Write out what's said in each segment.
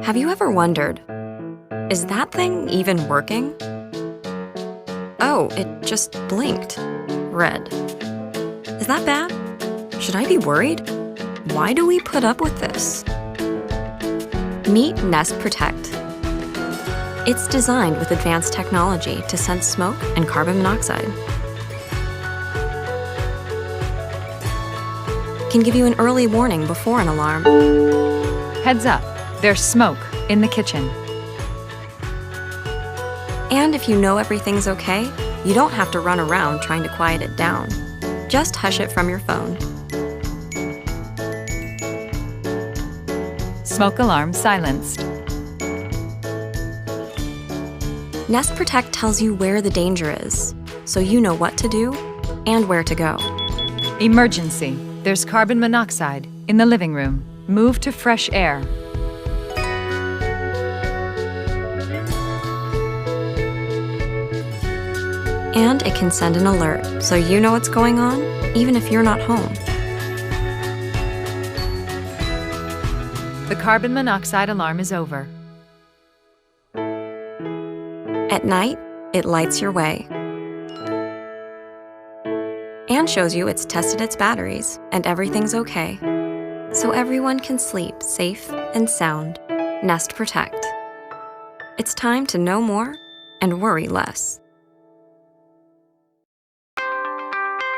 Have you ever wondered, is that thing even working? Oh, it just blinked. Red. Is that bad? Should I be worried? Why do we put up with this? Meet Nest Protect. It's designed with advanced technology to sense smoke and carbon monoxide. Can give you an early warning before an alarm. Heads up, there's smoke in the kitchen. And if you know everything's okay, you don't have to run around trying to quiet it down. Just hush it from your phone. Smoke alarm silenced. Nest Protect tells you where the danger is, so you know what to do and where to go. Emergency. There's carbon monoxide in the living room. Move to fresh air. And it can send an alert, so you know what's going on, even if you're not home. The carbon monoxide alarm is over. At night, it lights your way and shows you it's tested its batteries and everything's okay, so everyone can sleep safe and sound. Nest Protect. It's time to know more and worry less.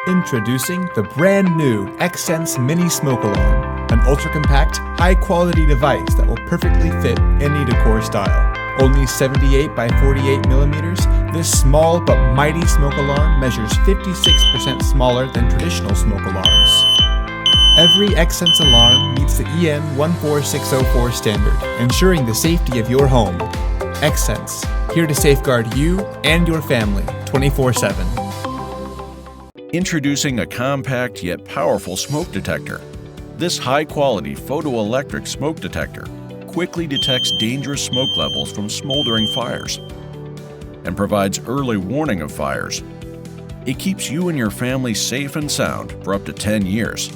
Introducing the brand new XSense Mini Smoke Alarm, an ultra-compact, high-quality device that will perfectly fit any decor style. Only 78 by 48 millimeters, this small but mighty smoke alarm measures 56% smaller than traditional smoke alarms. Every XSense alarm meets the EN 14604 standard, ensuring the safety of your home. XSense, here to safeguard you and your family 24/7. Introducing a compact yet powerful smoke detector. This high-quality photoelectric smoke detector quickly detects dangerous smoke levels from smoldering fires and provides early warning of fires. It keeps you and your family safe and sound for up to 10 years.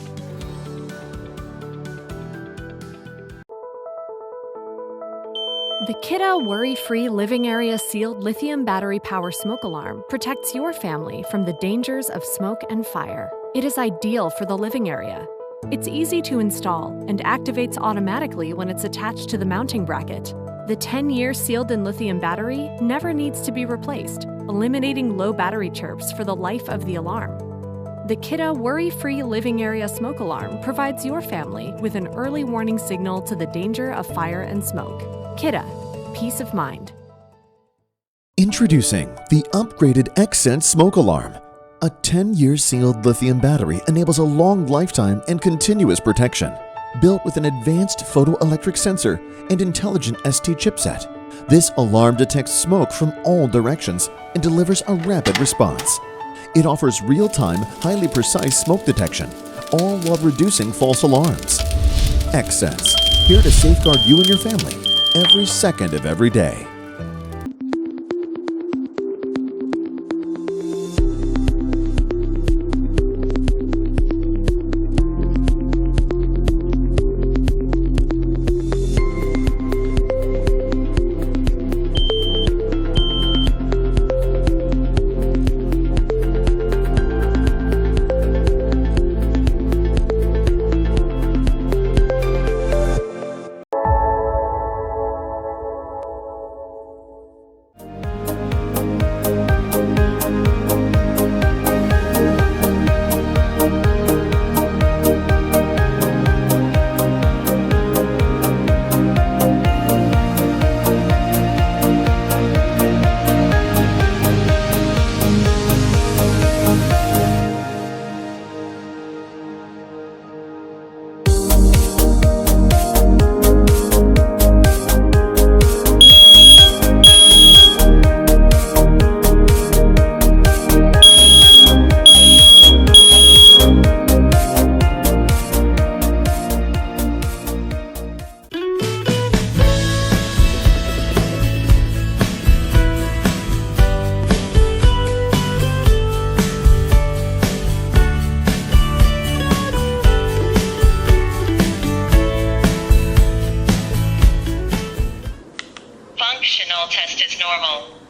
The Kidde Worry-Free Living Area Sealed Lithium Battery Power Smoke Alarm protects your family from the dangers of smoke and fire. It is ideal for the living area. It's easy to install and activates automatically when it's attached to the mounting bracket. The 10-year sealed-in lithium battery never needs to be replaced, eliminating low battery chirps for the life of the alarm. The Kidde Worry-Free Living Area Smoke Alarm provides your family with an early warning signal to the danger of fire and smoke. Kidde, peace of mind. Introducing the upgraded XSense Smoke Alarm. A 10-year sealed lithium battery enables a long lifetime and continuous protection. Built with an advanced photoelectric sensor and intelligent ST chipset, this alarm detects smoke from all directions and delivers a rapid response. It offers real-time, highly precise smoke detection, all while reducing false alarms. XSense, here to safeguard you and your family every second of every day. normal.